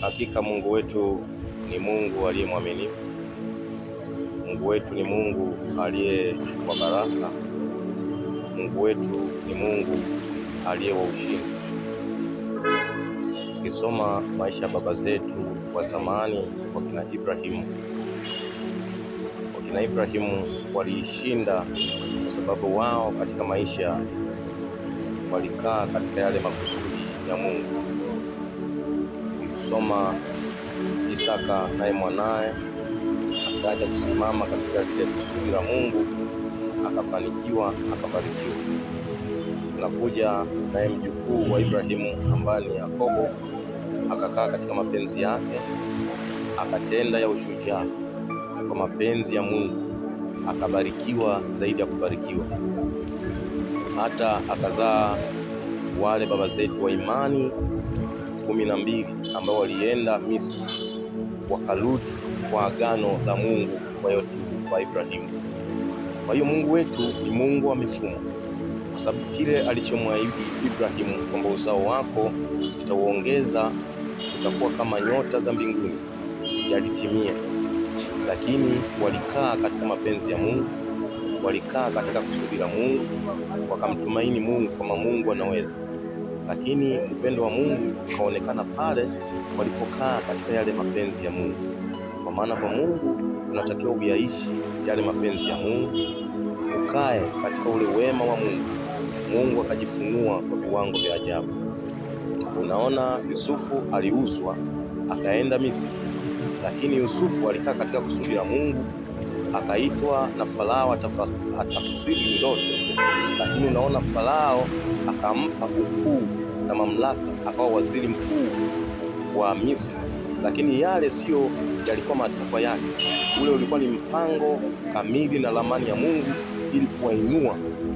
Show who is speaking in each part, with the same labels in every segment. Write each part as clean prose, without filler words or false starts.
Speaker 1: Hakika Mungu wetu ni Mungu aliye mwaminifu. Mungu wetu ni Mungu aliye wa baraka. Mungu wetu ni Mungu aliye wa ushindi. Ukisoma maisha ya baba zetu wa zamani, wakina Ibrahimu waliishinda kwa sababu wao katika maisha walikaa katika yale makusudi ya Mungu. Ukisoma Isaka naye mwanaye akaja kusimama katika lile kusudi la Mungu, akafanikiwa, akabarikiwa. Tunakuja naye mjukuu wa Ibrahimu ambaye ni Yakobo, akakaa katika mapenzi yake, akatenda ya ushujaa kwa mapenzi ya Mungu, akabarikiwa zaidi ya kubarikiwa. Hata akazaa wale baba zetu wa imani 12 ambao walienda Misri, wakarudi kwa agano la Mungu kwa Ibrahimu. Kwa hiyo Mungu wetu ni Mungu wa mifumo, kwa sababu kile alichomwahidi Ibrahimu kwamba uzao wako utauongeza, utakuwa kama nyota za mbinguni, yalitimia. Lakini walikaa katika mapenzi ya Mungu, walikaa katika kusudi la Mungu, wakamtumaini Mungu kama Mungu anaweza. Lakini upendo wa Mungu ukaonekana pale walipokaa katika yale mapenzi ya Mungu. Kwa maana kwa Mungu unatakiwa uyaishi yale mapenzi ya Mungu, ukae katika ule wema wa Mungu. Mungu akajifunua kwa viwango vya ajabu. Unaona, Yusufu aliuzwa akaenda Misri, lakini Yusufu alikaa katika kusudi la Mungu, akaitwa na Farao atafsiri ndoto. Lakini unaona, Farao akampa ukuu na mamlaka, akawa waziri mkuu wa Misri. Lakini yale sio yalikuwa matakwa yake, ule ulikuwa ni mpango kamili na ramani ya Mungu ili kuwainua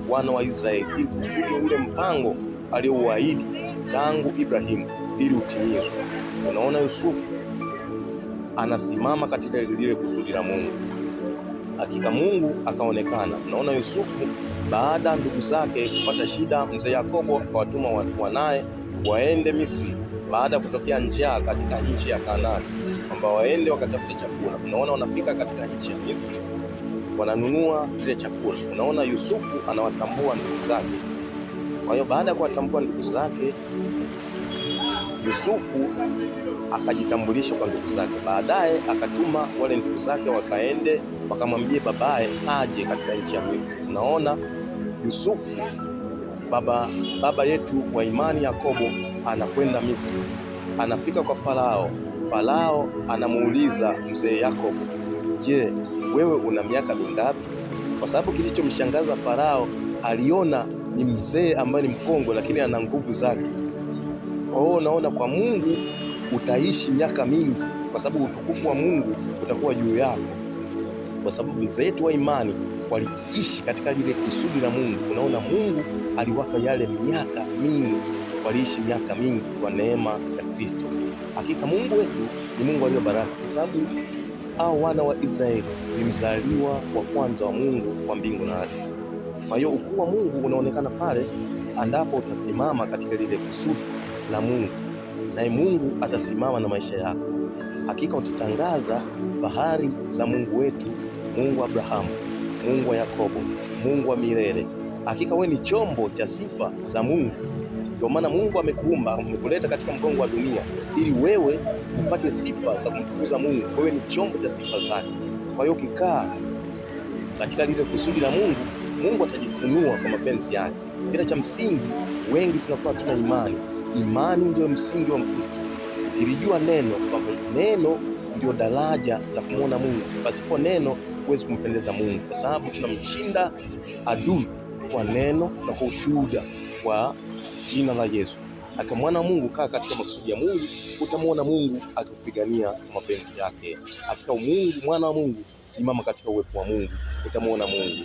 Speaker 1: wana wa Israeli, ili kusudi ule mpango aliouahidi tangu Ibrahimu ili utimizwe. Unaona, Yusufu anasimama katika lile kusudi la Mungu. Hakika Mungu akaonekana. Unaona, Yusufu baada ya ndugu zake kupata shida, mzee Yakobo akawatuma wanaye waende Misri baada ya kutokea njaa katika nchi ya Kanaani, kwamba waende wakatafute chakula. Unaona, wanafika katika nchi ya Misri, wananunua zile chakula. Unaona, Yusufu anawatambua ndugu zake. Kwa hiyo baada ya kuwatambua ndugu zake, Yusufu akajitambulisha kwa ndugu zake. Baadaye akatuma wale ndugu zake wakaende wakamwambie babaye aje katika nchi ya Misri. Unaona, Yusufu baba yetu wa imani Yakobo anakwenda Misri, anafika kwa Farao. Farao anamuuliza mzee Yakobo, je, wewe una miaka mingapi? Kwa sababu kilichomshangaza Farao, aliona ni mzee ambaye ni mkongwe, lakini ana nguvu zake. Kwa hiyo unaona, kwa Mungu utaishi miaka mingi, kwa sababu utukufu wa Mungu utakuwa juu yako, kwa sababu mzee wetu wa imani waliishi katika lile kusudi la Mungu. Unaona, Mungu aliwapa yale miaka mingi, waliishi miaka mingi kwa neema ya Kristo. Hakika Mungu wetu ni Mungu aliye baraka, kwa sababu hao wana wa Israeli ni mzaliwa wa kwanza wa Mungu wa mbingu na ardhi. Kwa hiyo ukuu wa Mungu unaonekana pale ambapo utasimama katika lile kusudi la Mungu, naye Mungu atasimama na maisha yako. Hakika utatangaza bahari za Mungu wetu, Mungu wa Abrahamu, Mungu wa Yakobo, Mungu wa milele. Hakika wewe ni chombo cha sifa za Mungu. Ndio maana Mungu amekuumba, amekuleta katika mgongo wa dunia ili wewe upate sifa za kumtukuza Mungu. Wewe ni chombo cha sifa zake. Kwa hiyo ukikaa katika lile kusudi la Mungu, Mungu atajifunua kwa mapenzi yake. Kila cha msingi, wengi tunakuwa tuna imani. Imani ndio msingi wa Mkristo. Ukilijua neno, kwamba neno ndio daraja la kumwona Mungu. Pasipo neno huwezi kumpendeza Mungu, kwa sababu tunamshinda adui kwa neno na kwa ushuhuda wa jina la Yesu. Akamwona Mungu, kaa katika makusudi ya Mungu, utamwona Mungu akikupigania mapenzi yake. Hakika Mungu, mwana wa Mungu, simama katika uwepo wa Mungu, utamwona Mungu.